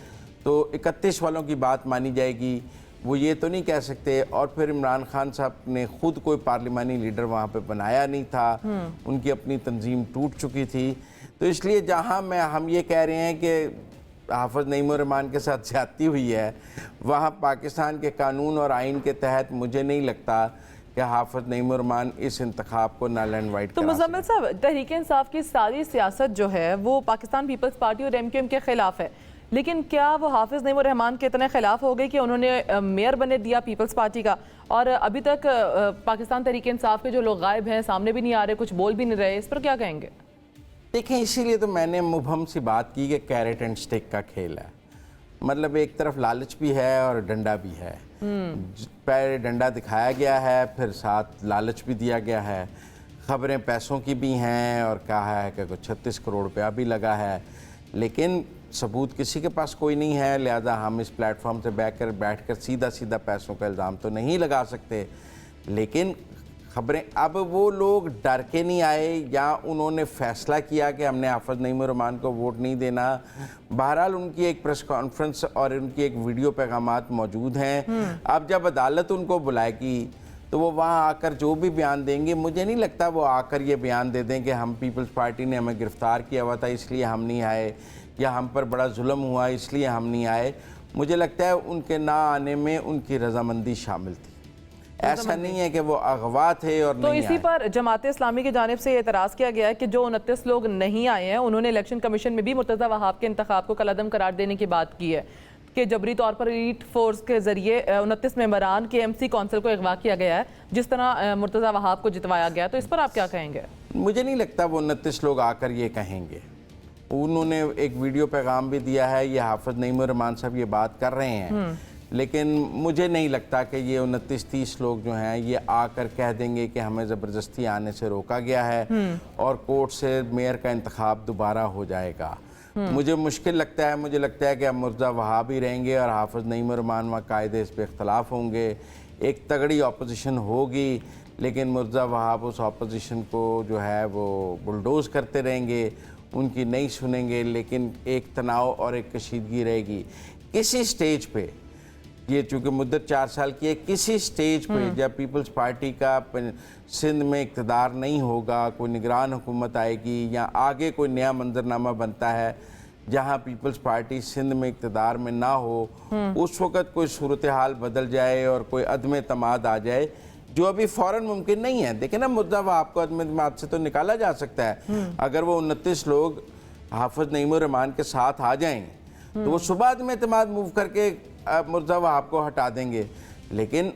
तो 31 वालों की बात मानी जाएगी। वो ये तो नहीं कह सकते। और फिर इमरान खान साहब ने खुद कोई पार्लिमानी लीडर वहाँ पे बनाया नहीं था, उनकी अपनी तंजीम टूट चुकी थी। तो इसलिए जहाँ हम ये कह रहे हैं कि हाफिज नईम रहमान के साथ ज़्यादती हुई है, वहाँ पाकिस्तान के कानून और आइन के तहत मुझे नहीं लगता कि हाफिज नईम रहमान इस इंतखाब को नल एंड वाइट। तो मुज़म्मिल साहब, तहरीक इंसाफ की सारी सियासत जो है वो पाकिस्तान पीपल्स पार्टी और एमक्यूएम के खिलाफ है, लेकिन क्या वो हाफिज नईम रहमान के इतने खिलाफ हो गए कि उन्होंने मेयर बने दिया पीपल्स पार्टी का, और अभी तक पाकिस्तान तहरीक इंसाफ के जो लोग गायब हैं, सामने भी नहीं आ रहे, कुछ बोल भी नहीं रहे, इस पर क्या कहेंगे? देखें, इसीलिए तो मैंने मुबहम सी बात की कि कैरेट एंड स्टिक का खेल है। मतलब एक तरफ लालच भी है और डंडा भी है। पहले डंडा दिखाया गया है, फिर साथ लालच भी दिया गया है। खबरें पैसों की भी हैं और कहा है कि कुछ 36 करोड़ रुपया भी लगा है, लेकिन सबूत किसी के पास कोई नहीं है। लिहाजा हम इस प्लेटफॉर्म से बैठकर सीधा पैसों का इल्ज़ाम तो नहीं लगा सकते। लेकिन खबरें, अब वो लोग डर के नहीं आए या उन्होंने फ़ैसला किया कि हमने हाफिज नईम रहमान को वोट नहीं देना। बहरहाल उनकी एक प्रेस कॉन्फ्रेंस और उनकी एक वीडियो पैगामात मौजूद हैं। अब जब अदालत उनको बुलाएगी तो वो वहाँ आकर जो भी बयान देंगे, मुझे नहीं लगता वो आकर ये बयान दे दें कि हम पीपल्स पार्टी ने हमें गिरफ़्तार किया हुआ था इसलिए हम नहीं आए, या हम पर बड़ा जुल्म हुआ इसलिए हम नहीं आए। मुझे लगता है उनके ना आने में उनकी रजामंदी शामिल थी। ऐसा नहीं है कि वो अगवा थे और तो नहीं इसी आए। पर जमात इस्लामी की जानिब से एतराज़ किया गया है कि जो 29 लोग नहीं आए हैं, उन्होंने इलेक्शन कमीशन में भी मुर्तज़ा वहाब के इंतखाब को कलअदम करार देने की बात की है कि जबरी तौर पर एलीट फोर्स के जरिए 29 मेंबरान के एमसी कौंसिल को अगवा किया गया है, जिस तरह मुर्तज़ा वहाब को जितवाया गया। तो इस पर आप क्या कहेंगे? मुझे नहीं लगता वो 29 लोग आकर ये कहेंगे। उन्होंने एक वीडियो पैगाम भी दिया है, ये हाफिज नईम रहमान साहब ये बात कर रहे हैं, लेकिन मुझे नहीं लगता कि ये 29-30 लोग जो हैं ये आकर कह देंगे कि हमें ज़बरदस्ती आने से रोका गया है और कोर्ट से मेयर का इंतखाब दोबारा हो जाएगा। मुझे मुश्किल लगता है। मुझे लगता है कि अब मुर्जा वहाब ही रहेंगे और हाफिज नईम रहमान व कायदे इस पर इख्तलाफ होंगे। एक तगड़ी अपोजिशन होगी, लेकिन मुर्जा वहाब उस अपोजिशन को जो है वो बुलडोज़ करते रहेंगे, उनकी नहीं सुनेंगे, लेकिन एक तनाव और एक कशीदगी रहेगी। किसी स्टेज पे, ये चूँकि मुद्दत 4 साल की है, किसी स्टेज पे जब पीपल्स पार्टी का सिंध में इक़्तिदार नहीं होगा, कोई निगरान हुकूमत आएगी या आगे कोई नया मंजरनामा बनता है जहां पीपल्स पार्टी सिंध में इक़्तिदार में ना हो, उस वक्त कोई सूरत हाल बदल जाए और कोई अदम एतमाद आ जाए, जो अभी फ़ौरन मुमकिन नहीं है। देखिए ना, मुद्दा वहाब को अदम एतमाद से तो निकाला जा सकता है। अगर वो 29 लोग हाफिज नईमुर रहमान के साथ आ जाएं तो वो सुबह अदम एतमाद मूव करके मुर्तज़ा वहाब को हटा देंगे। लेकिन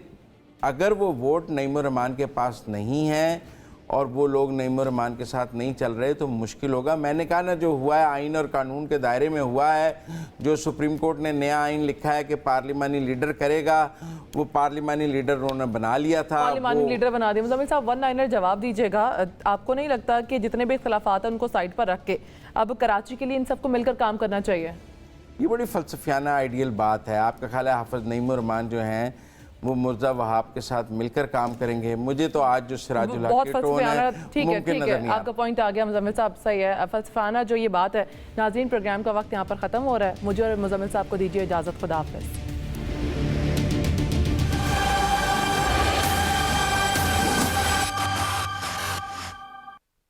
अगर वो वोट नईमुर रहमान के पास नहीं है और वो लोग नईमुर रहमान के साथ नहीं चल रहे तो मुश्किल होगा। मैंने कहा ना, जो हुआ है आइन और कानून के दायरे में हुआ है। जो सुप्रीम कोर्ट ने नया आइन लिखा है कि पार्लिमानी लीडर करेगा, वो पार्लिमानी लीडर उन्होंने बना लिया था। पार्लिमानी लीडर बना दिया। मुज़म्मिल साहब, वन लाइनर जवाब दीजिएगा। आपको नहीं लगता कि जितने भी इख्तलाफात हैं उनको साइड पर रख के अब कराची के लिए इन सबको मिलकर काम करना चाहिए? ये बड़ी फ़लसफियाना आइडियल बात है। आपका ख्याल है हाफिज नईमुर रहमान जो हैं वो मुर्तज़ा वहाब के साथ मिलकर काम करेंगे? मुझे तो आज जो सिराजुल हक के टोन है मुमकिन नजर नहीं आपका पॉइंट आ गया मुज़म्मिल साहब, सही है। फलसफाना जो ये बात है। नाज़रीन, प्रोग्राम का वक्त यहाँ पर ख़त्म हो रहा है। मुझे और मुज़म्मिल साहब को दीजिए इजाज़त। खुदा हाफ़िज़।